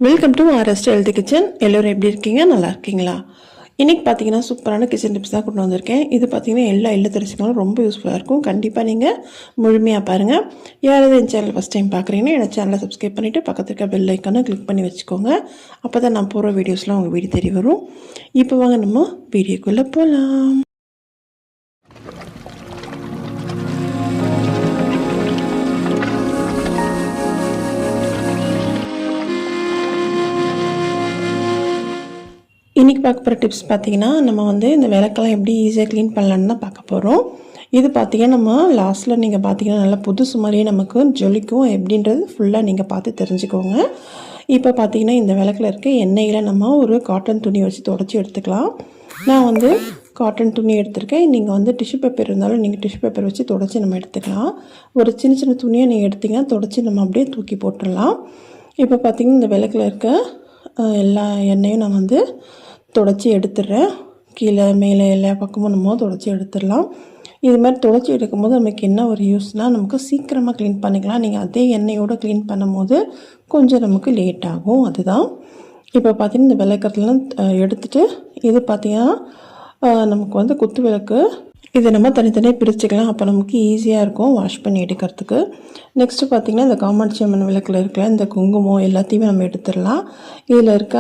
Welcome to RST healthy kitchen. எல்லோரும் எப்படி இருக்கீங்க? நல்லா இருக்கீங்களா? இன்றைக்கி பார்த்தீங்கன்னா சூப்பரான கிச்சன் டிப்ஸ் தான் கொண்டு வந்திருக்கேன். இது பார்த்தீங்கன்னா எல்லா இல்லத்தரசிகளும் ரொம்ப யூஸ்ஃபுல்லாக இருக்கும். கண்டிப்பாக நீங்கள் முழுமையாக பாருங்கள். யாராவது என் சேனல் ஃபஸ்ட் டைம் பார்க்குறீங்கன்னா என்னோட சேனலை சப்ஸ்கிரைப் பண்ணிவிட்டு பக்கத்தில் இருக்க பெல் ஐக்கானை கிளிக் பண்ணி வச்சுக்கோங்க. அப்போ தான் நான் போகிற வீடியோஸ்லாம் உங்கள் வீடியோ தெரிய வரும். இப்போ வாங்க நம்ம வீடியோக்குள்ளே போகலாம். இன்றைக்கி பார்க்க போகிற டிப்ஸ் பார்த்திங்கன்னா நம்ம இந்த விளக்கெல்லாம் எப்படி ஈஸியாக க்ளீன் பண்ணலான்னு தான் பார்க்க போகிறோம். இது பார்த்திங்கன்னா நம்ம லாஸ்ட்டில் நீங்கள் பார்த்திங்கன்னா நல்லா புதுசு மாதிரியே நமக்கு ஜொலிக்கும். எப்படின்றது ஃபுல்லாக நீங்கள் பார்த்து தெரிஞ்சுக்கோங்க. இப்போ பார்த்திங்கன்னா இந்த விளக்கில் இருக்க எண்ணெயில் நம்ம ஒரு காட்டன் துணி வச்சு தொடச்சி எடுத்துக்கலாம். நான் காட்டன் துணி எடுத்திருக்கேன். நீங்கள் டிஷ்யூ பேப்பர் இருந்தாலும் நீங்கள் டிஷ்யூ பேப்பர் வச்சு தொடச்சி நம்ம எடுத்துக்கலாம். ஒரு சின்ன சின்ன துணியை நீங்கள் எடுத்திங்கன்னா தொடச்சி நம்ம அப்படியே தூக்கி போட்டுடலாம். இப்போ பார்த்திங்கன்னா இந்த விளக்கில் இருக்க எல்லா எண்ணெயும் நான் தொடச்சி எடுத்துடுறேன். கீழே மேலே எல்லா பக்கமும் நம்ம தொடச்சி எடுத்துடலாம். இது மாதிரி தொடச்சி எடுக்கும்போது நமக்கு என்ன ஒரு யூஸ்னால் நமக்கு சீக்கிரமாக க்ளீன் பண்ணிக்கலாம். நீங்கள் அதே எண்ணெயோடு க்ளீன் பண்ணும்போது கொஞ்சம் நமக்கு லேட் ஆகும். அதுதான் இப்போ பார்த்திங்கன்னா இந்த விளக்கறதுலாம் எடுத்துகிட்டு இது பார்த்திங்கன்னா நமக்கு குத்து விளக்கு. இதை நம்ம தனித்தனியாக பிரிச்சுக்கலாம். அப்போ நமக்கு ஈஸியாக இருக்கும் வாஷ் பண்ணி எடுக்கிறதுக்கு. நெக்ஸ்ட்டு பார்த்திங்கன்னா இந்த காமாட்சி அம்மன் விளக்கில் இருக்கிற இந்த குங்குமம் எல்லாத்தையுமே நம்ம எடுத்துடலாம். இதில் இருக்க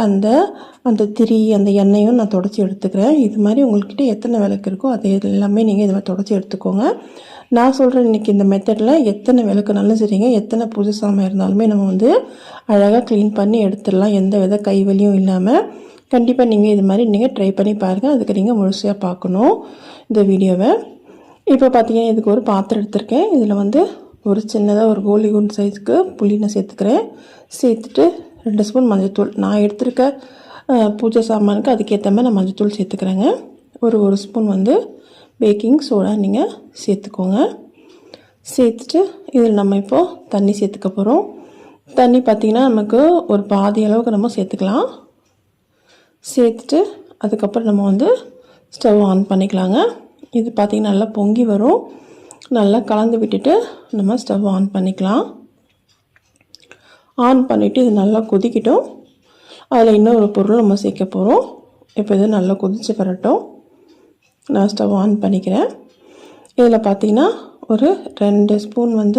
அந்த திரி அந்த எண்ணெயும் நான் தொடச்சி எடுத்துக்கிறேன். இது மாதிரி உங்கள்கிட்ட எத்தனை விளக்கு இருக்கோ அது எல்லாமே நீங்கள் இது மாதிரி தொடச்சி எடுத்துக்கோங்க. நான் சொல்கிறேன் இன்றைக்கி இந்த மெத்தடில் எத்தனை விளக்குனாலும் சரிங்க, எத்தனை பூஜை சாமான் இருந்தாலுமே நம்ம அழகாக க்ளீன் பண்ணி எடுத்துடலாம். எந்த வித கைவலியும் இல்லாமல். கண்டிப்பாக நீங்கள் இது மாதிரி நீங்கள் ட்ரை பண்ணி பாருங்கள். அதுக்கு நீங்கள் முழுசாக பார்க்கணும் இந்த வீடியோவை. இப்போ பார்த்தீங்கன்னா இதுக்கு ஒரு பாத்திரம் எடுத்திருக்கேன். இதில் ஒரு சின்னதாக ஒரு கோலி குண்டு சைஸுக்கு புளி நான் சேர்த்துக்கிறேன். சேர்த்துட்டு 2 ஸ்பூன் மஞ்சள்தூள். நான் எடுத்துருக்க பூஜை சாமானுக்கு அதுக்கேற்ற மாதிரி நான் மஞ்சள்தூள் சேர்த்துக்கிறேங்க. ஒரு ஸ்பூன் பேக்கிங் சோடா நீங்கள் சேர்த்துக்கோங்க. சேர்த்துட்டு இதில் நம்ம இப்போது தண்ணி சேர்த்துக்க போகிறோம். தண்ணி பார்த்திங்கன்னா நமக்கு ஒரு பாதி அளவுக்கு நம்ம சேர்த்துக்கலாம். சேர்த்துட்டு அதுக்கப்புறம் நம்ம ஸ்டவ் ஆன் பண்ணிக்கலாங்க. இது பார்த்திங்கன்னா நல்லா பொங்கி வரும். நல்லா கலந்து விட்டுட்டு நம்ம ஸ்டவ் ஆன் பண்ணிக்கலாம். ஆன் பண்ணிவிட்டு இது நல்லா கொதிக்கிட்டோம். அதில் இன்னொரு பொருள் நம்ம சேர்க்க போகிறோம். இப்போ இது நல்லா கொதித்து வரட்டும். நான் ஸ்டவ் ஆன் பண்ணிக்கிறேன். இதில் பார்த்திங்கன்னா ஒரு 2 ஸ்பூன்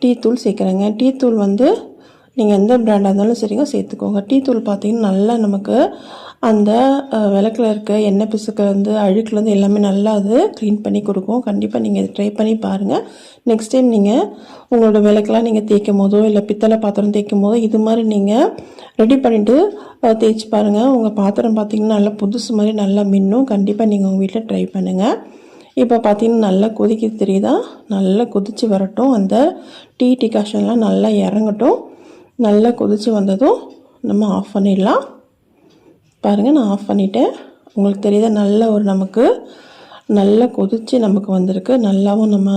டீ தூள் சேர்க்குறேங்க. டீ தூள் நீங்கள் எந்த பிராண்டாக இருந்தாலும் சரிங்க சேர்த்துக்கோங்க. டீ தூள் பார்த்திங்கன்னா நல்லா நமக்கு அந்த விளக்கில் இருக்க எண்ணெய் பிசுக்குலேருந்து அழுக்குலேருந்து எல்லாமே நல்லா அது க்ளீன் பண்ணி கொடுக்கும். கண்டிப்பாக நீங்கள் இதை ட்ரை பண்ணி பாருங்கள். நெக்ஸ்ட் டைம் நீங்கள் உங்களோட விளக்கெலாம் நீங்கள் தேய்க்கும் போதோ இல்லை பித்தளை பாத்திரம் தேய்க்கும் போதோ இது மாதிரி நீங்கள் ரெடி பண்ணிவிட்டு தேய்ச்சி பாருங்கள். உங்கள் பாத்திரம் பார்த்திங்கன்னா நல்லா புதுசு மாதிரி நல்லா மின்னும். கண்டிப்பாக நீங்கள் உங்கள் வீட்டில் ட்ரை பண்ணுங்கள். இப்போ பார்த்திங்கன்னா நல்லா கொதிக்க தெரியுதா? நல்லா கொதித்து வரட்டும். அந்த டீ டிகாஷன்லாம் நல்லா இறங்கட்டும். நல்லா கொதித்து வந்ததும் நம்ம ஆஃப் பண்ணிடலாம். பாருங்கள், நான் ஆஃப் பண்ணிவிட்டேன். உங்களுக்கு தெரியுதா? நல்ல ஒரு நமக்கு நல்லா கொதித்து நமக்கு வந்திருக்கு. நல்லாவும் நம்ம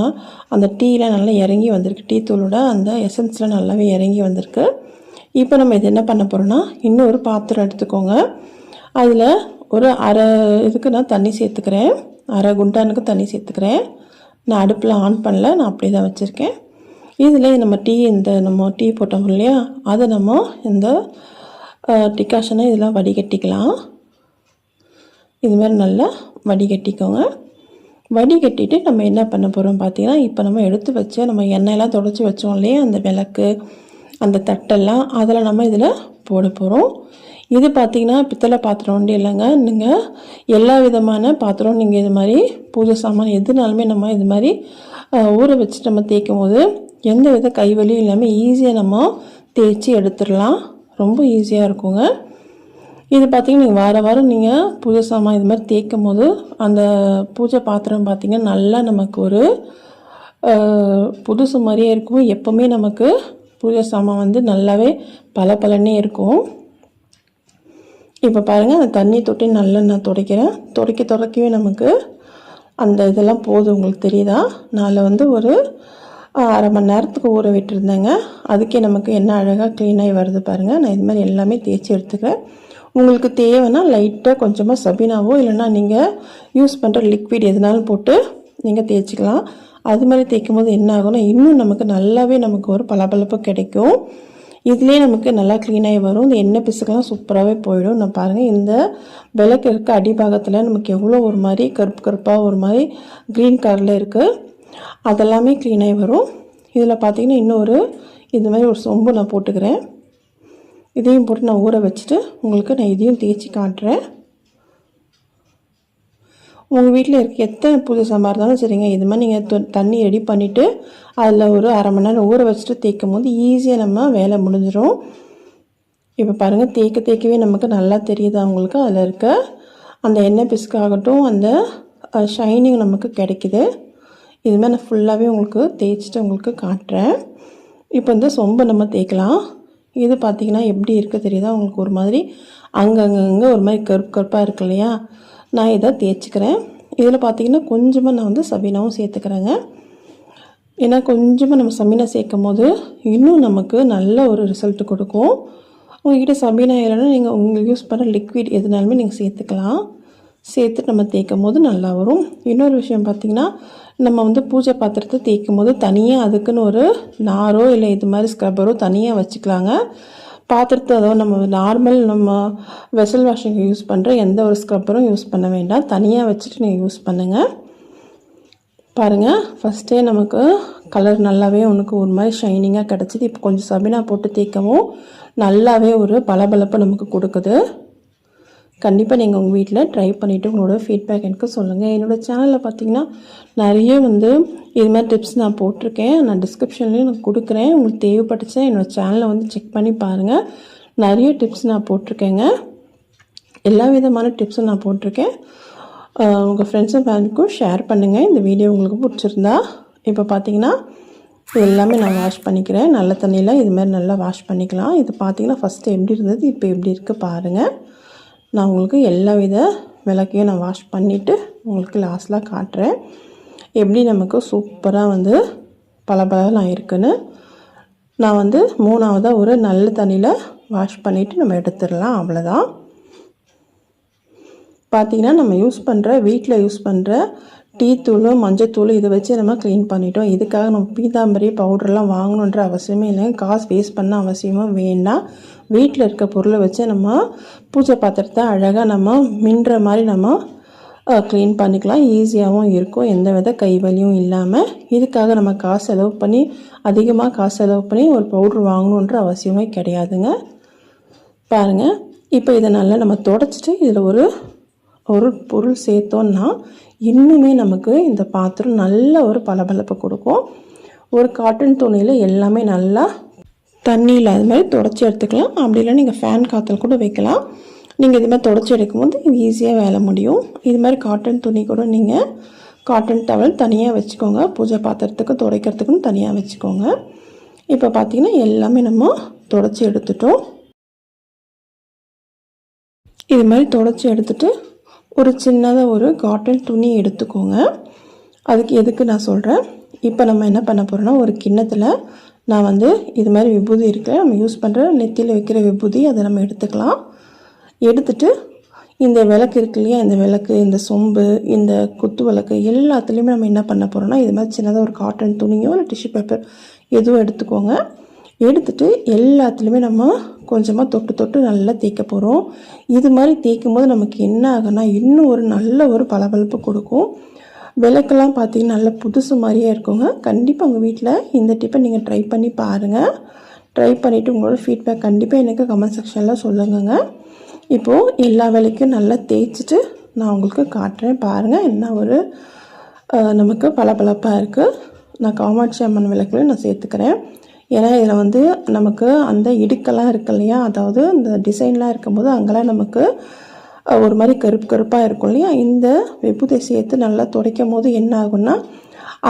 அந்த டீலாம் நல்லா இறங்கி வந்திருக்கு. டீ தூளோட அந்த எசன்ஸ்லாம் நல்லாவே இறங்கி வந்திருக்கு. இப்போ நம்ம இது என்ன பண்ண போகிறோன்னா இன்னொரு பாத்திரம் எடுத்துக்கோங்க. அதில் ஒரு அரை இதுக்கு நான் தண்ணி சேர்த்துக்கிறேன். அரை குண்டானுக்கு தண்ணி சேர்த்துக்கிறேன். நான் அடுப்பில் ஆன் பண்ணல, நான் அப்படியே தான் வச்சுருக்கேன். இதில் நம்ம டீ போட்டோம் இல்லையா, அதை நம்ம இந்த டிகாஷனை இதெல்லாம் வடிகட்டிக்கலாம். இதுமாதிரி நல்லா வடிகட்டிக்கோங்க. வடிகட்டிட்டு நம்ம என்ன பண்ண போகிறோம் பார்த்திங்கன்னா, இப்போ நம்ம எடுத்து வச்சு நம்ம எண்ணெயெல்லாம் தொடச்சி வச்சோம் இல்லையா, அந்த விளக்கு அந்த தட்டெல்லாம் அதில் நம்ம இதில் போட போகிறோம். இது பார்த்திங்கன்னா பித்தளை பாத்திரம் ஒன்று இல்லைங்க. நீங்கள் எல்லா விதமான பாத்திரம் நீங்கள் இது மாதிரி பூஜை சாமான் எதுனாலுமே நம்ம இது மாதிரி ஊற வச்சுட்டு நம்ம தேய்க்கும் போது எந்த வித கைவலியும் இல்லாமல் ஈஸியாக நம்ம தேய்ச்சி எடுத்துடலாம். ரொம்ப ஈஸியாக இருக்குங்க. இது பார்த்திங்கன்னா நீங்கள் வாரம் நீங்கள் பூஜை சாமான் இது மாதிரி தேய்க்கும் போது அந்த பூஜை பாத்திரம் பார்த்திங்கன்னா நல்லா நமக்கு ஒரு புதுசு மாதிரியே இருக்கும். எப்போவுமே நமக்கு பூஜை சாமான் நல்லாவே பளபளன்னே இருக்கும். இப்போ பாருங்கள், அந்த தண்ணி தொட்டி நல்லா நான் துடைக்கிறேன். துடைக்கவே நமக்கு அந்த இதெல்லாம் போதும். உங்களுக்கு தெரியுதா? நான் ஒரு அரை மணி நேரத்துக்கு ஊற விட்டுருந்தேங்க. அதுக்கே நமக்கு என்ன அழகாக க்ளீனாகி வருது பாருங்கள். நான் இது மாதிரி எல்லாமே தேய்ச்சி எடுத்துக்கிறேன். உங்களுக்கு தேவைன்னா லைட்டாக கொஞ்சமாக சபீனாவோ இல்லைன்னா நீங்கள் யூஸ் பண்ணுற லிக்விட் எதுனாலும் போட்டு நீங்கள் தேய்ச்சிக்கலாம். அது மாதிரி தேய்க்கும் போது என்ன ஆகும்னா இன்னும் நமக்கு நல்லாவே நமக்கு ஒரு பளபளப்பு கிடைக்கும். இதுலேயே நமக்கு நல்லா க்ளீனாகி வரும். இந்த எண்ணெய் பிசுக்கெல்லாம் சூப்பராகவே போயிடும். நான் பாருங்கள், இந்த விளக்கு இருக்க அடிபாகத்தில் நமக்கு எவ்வளோ ஒரு மாதிரி கருப்பு கருப்பாக ஒரு மாதிரி க்ரீன் கலரில் இருக்குது, அதெல்லாமே க்ளீனாகி வரும். இதில் பார்த்திங்கன்னா இன்னொரு இது மாதிரி ஒரு சொம்பு நான் போட்டுக்கிறேன். இதையும் போட்டு நான் ஊற வச்சுட்டு உங்களுக்கு நான் இதையும் தேய்ச்சி காட்டுறேன். உங்கள் வீட்டில் இருக்க எத்தனை பூஜை சாமான் இருந்தாலும் சரிங்க, இது மாதிரி நீங்கள் தண்ணி ரெடி பண்ணிவிட்டு அதில் ஒரு அரை மணி நேரம் ஊற வச்சுட்டு தேய்க்கும் போது ஈஸியாக நம்ம வேலை முடிஞ்சிடும். இப்போ பாருங்கள், தேய்க்கவே நமக்கு நல்லா தெரியுது அவங்களுக்கு. அதில் இருக்க அந்த எண்ணெய் பிசுக்காகட்டும் அந்த ஷைனிங் நமக்கு கிடைக்குது. இதுமாதிரி நான் ஃபுல்லாகவே உங்களுக்கு தேய்ச்சிட்டு உங்களுக்கு காட்டுறேன். இப்போ இந்த சொம்பை நம்ம தேய்க்கலாம். இது பார்த்திங்கன்னா எப்படி இருக்குது தெரியுதா உங்களுக்கு? ஒரு மாதிரி அங்கங்கே ஒரு மாதிரி கருப்பாக இருக்கு இல்லையா? நான் இதை தேய்ச்சிக்கிறேன். இதில் பார்த்திங்கன்னா கொஞ்சமாக நான் வந்து சபீனாவும் சேர்த்துக்கிறேங்க. ஏன்னா கொஞ்சமாக நம்ம சபீனா சேர்க்கும் போது இன்னும் நமக்கு நல்ல ஒரு ரிசல்ட் கொடுக்கும். உங்கள்கிட்ட சபீனா இல்லைன்னா நீங்கள் உங்களுக்கு யூஸ் பண்ணுற லிக்விட் எதுனாலுமே நீங்கள் சேர்த்துக்கலாம். சேர்த்துட்டு நம்ம தேய்க்கும் போது நல்லா வரும். இன்னொரு விஷயம் பார்த்திங்கன்னா, நம்ம வந்து பூஜை பாத்திரத்தை தேய்க்கும் போது தனியாக அதுக்குன்னு ஒரு நாரோ இல்லை இது மாதிரி ஸ்க்ரப்பரோ தனியாக வச்சுக்கலாங்க. பாத்திரத்தை அதாவது நம்ம நார்மல் நம்ம வெசல் வாஷிங் யூஸ் பண்ணுற எந்த ஒரு ஸ்க்ரப்பரும் யூஸ் பண்ண வேண்டாம். தனியாக வச்சுட்டு நீங்கள் யூஸ் பண்ணுங்கள். பாருங்கள், ஃபஸ்ட்டே நமக்கு கலர் நல்லாவே உனக்கு ஒரு மாதிரி ஷைனிங்காக கிடச்சிது. இப்போ கொஞ்சம் சபீனா போட்டு தேய்க்கவும் நல்லாவே ஒரு பளபளப்பு நமக்கு கொடுக்குது. கண்டிப்பாக நீங்கள் உங்கள் வீட்டில் ட்ரை பண்ணிவிட்டு உங்களோட ஃபீட்பேக் எனக்கு சொல்லுங்கள். என்னோடய சேனலில் பார்த்திங்கன்னா நிறைய வந்து இது மாதிரி டிப்ஸ் நான் போட்டிருக்கேன். நான் டிஸ்கிரிப்ஷன்லேயும் நான் கொடுக்குறேன். உங்களுக்கு தேவைப்பட்டுச்சுன்னா என்னோடய சேனலை வந்து செக் பண்ணி பாருங்கள். நிறைய டிப்ஸ் நான் போட்டிருக்கேங்க. எல்லா விதமான டிப்ஸும் நான் போட்டிருக்கேன். உங்கள் ஃப்ரெண்ட்ஸ் அண்ட் ஃபேமிலிக்கும் ஷேர் பண்ணுங்கள் இந்த வீடியோ உங்களுக்கு பிடிச்சிருந்தா. இப்போ பார்த்திங்கன்னா எல்லாமே நான் வாஷ் பண்ணிக்கிறேன். நல்ல தண்ணியில் இது மாதிரி நல்லா வாஷ் பண்ணிக்கலாம். இது பார்த்திங்கன்னா ஃபஸ்ட்டு எப்படி இருந்தது, இப்போ எப்படி இருக்குது பாருங்கள். நான் உங்களுக்கு எல்லா வித விளக்கையும் நான் வாஷ் பண்ணிவிட்டு உங்களுக்கு லாஸ்ட்டில் காட்டுறேன் எப்படி நமக்கு சூப்பராக வந்து பளபளன்னு ஆயிருக்குன்னு. நான் வந்து மூணாவதாக ஒரு நல்ல தண்ணியில் வாஷ் பண்ணிவிட்டு நம்ம எடுத்துடலாம். அவ்வளோதான். பார்த்திங்கன்னா நம்ம வீட்டில் யூஸ் பண்ணுற டீ தூள் மஞ்சத்தூள் இதை வச்சு நம்ம க்ளீன் பண்ணிட்டோம். இதுக்காக நம்ம பீதாம்பரி பவுடர்லாம் வாங்கணுன்ற அவசியமே இல்லை. காசு வேஸ்ட் பண்ண அவசியமும் வேண்டாம். வீட்டில் இருக்க பொருளை வச்சு நம்ம பூஜை பாத்திரத்தை அழகாக நம்ம மின்ற மாதிரி நம்ம க்ளீன் பண்ணிக்கலாம். ஈஸியாகவும் இருக்கும், எந்த வித கைவலியும் இல்லாமல். இதுக்காக நம்ம அதிகமாக காசு செலவு பண்ணி ஒரு பவுட்ரு வாங்கணுன்ற அவசியமே கிடையாதுங்க. பாருங்கள், இப்போ இதை நல்லா நம்ம தொடச்சிட்டு இதில் ஒரு பொருள் சேர்த்தோன்னா இன்னுமே நமக்கு இந்த பாத்திரம் நல்ல ஒரு பளபளப்பு கொடுக்கும். ஒரு காட்டன் துணியில் எல்லாமே நல்லா தண்ணியில் அது மாதிரி தொடச்சி எடுத்துக்கலாம். அப்படி இல்லை நீங்கள் ஃபேன் காற்றுல கூட வைக்கலாம். நீங்கள் இது மாதிரி தொடச்சி எடுக்கும்போது ஈஸியாக வேலை முடியும். இது மாதிரி காட்டன் துணி கூட நீங்கள் காட்டன் டவல் தனியாக வச்சுக்கோங்க. பூஜை பாத்திரத்துக்கு துடைக்கிறதுக்குன்னு தனியாக வச்சுக்கோங்க. இப்போ பார்த்திங்கன்னா எல்லாமே நம்ம தொடச்சி எடுத்துட்டோம். இது மாதிரி தொடச்சி எடுத்துகிட்டு ஒரு சின்னதாக ஒரு காட்டன் துணி எடுத்துக்கோங்க. அதுக்கு எதுக்கு நான் சொல்கிறேன். இப்போ நம்ம என்ன பண்ண போகிறோன்னா, ஒரு கிண்ணத்தில் நான் வந்து இது மாதிரி விபூதி இருக்குது, நம்ம யூஸ் பண்ணுற நெத்தியில் வைக்கிற விபூதி, அதை நம்ம எடுத்துக்கலாம். எடுத்துட்டு இந்த விளக்கு இருக்கு இல்லையா, இந்த விளக்கு, இந்த சொம்பு, இந்த குத்து விளக்கு எல்லாத்துலேயுமே நம்ம என்ன பண்ண போகிறோன்னா, இது மாதிரி சின்னதாக ஒரு காட்டன் துணியோ இல்லை டிஷ்யூ பேப்பர் எதுவும் எடுத்துக்கோங்க. எடுத்துட்டு எல்லாத்துலேயுமே நம்ம கொஞ்சமாக தொட்டு நல்லா தேய்க்க போகிறோம். இது மாதிரி தேய்க்கும் போது நமக்கு என்ன ஆகுனா இன்னும் ஒரு நல்ல ஒரு பளபளப்பு கொடுக்கும். விளக்கெல்லாம் பார்த்திங்கன்னா நல்ல புதுசு மாதிரியே இருக்குங்க. கண்டிப்பாக உங்கள் வீட்டில் இந்த டிப்பை நீங்கள் ட்ரை பண்ணி பாருங்கள். ட்ரை பண்ணிவிட்டு உங்களோட ஃபீட்பேக் கண்டிப்பாக எனக்கு கமெண்ட் செக்ஷனில் சொல்லுங்கங்க. இப்போது எல்லா விளக்கையும் நல்லா தேய்ச்சிட்டு நான் உங்களுக்கு காட்டுறேன். பாருங்கள் என்ன ஒரு நமக்கு பளபளப்பாக இருக்குது. நான் காமாட்சி அம்மன் விளக்குலையும் நான் சேர்த்துக்கிறேன். ஏன்னா இதில் வந்து நமக்கு அந்த இடுக்கெல்லாம் இருக்கு இல்லையா, அதாவது இந்த டிசைன்லாம் இருக்கும்போது அங்கெல்லாம் நமக்கு ஒரு மாதிரி கருப்பாக இருக்கும் இல்லையா, இந்த விபூதி சேர்த்து நல்லா துடைக்கும் போது என்ன ஆகும்னா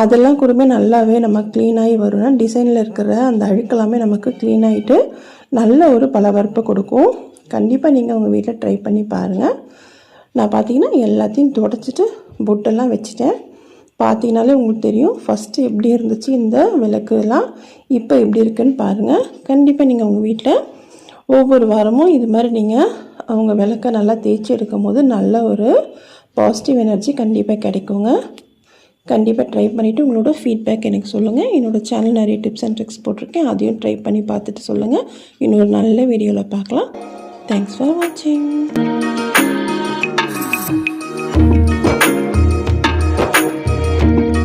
அதெல்லாம் கூடமே நல்லாவே நம்ம க்ளீனாகி வரும்னா டிசைனில் இருக்கிற அந்த அழுக்கெல்லாமே நமக்கு க்ளீன் ஆகிட்டு நல்ல ஒரு பளபளப்பு கொடுக்கும். கண்டிப்பாக நீங்கள் உங்கள் வீட்டில் ட்ரை பண்ணி பாருங்கள். நான் பார்த்திங்கன்னா எல்லாத்தையும் துடைச்சிட்டு பொட்டெல்லாம் வச்சுட்டேன். பார்த்தீங்கனாலே உங்களுக்கு தெரியும் ஃபஸ்ட்டு எப்படி இருந்துச்சு இந்த விளக்குலாம், இப்போ எப்படி இருக்குன்னு பாருங்கள். கண்டிப்பாக நீங்கள் உங்கள் வீட்டில் ஒவ்வொரு வாரமும் இது மாதிரி நீங்கள் அவங்க விளக்கை நல்லா தேய்ச்சி எடுக்கும் போது நல்ல ஒரு பாசிட்டிவ் எனர்ஜி கண்டிப்பாக கிடைக்குங்க. கண்டிப்பாக ட்ரை பண்ணிவிட்டு உங்களோட ஃபீட்பேக் எனக்கு சொல்லுங்கள். என்னோடய சேனல் நிறைய டிப்ஸ் அண்ட் ட்ரிக்ஸ் போட்டிருக்கேன், அதையும் ட்ரை பண்ணி பார்த்துட்டு சொல்லுங்கள். இன்னொரு நல்ல வீடியோவில் பார்க்கலாம். தேங்க்ஸ் ஃபார் வாட்சிங்.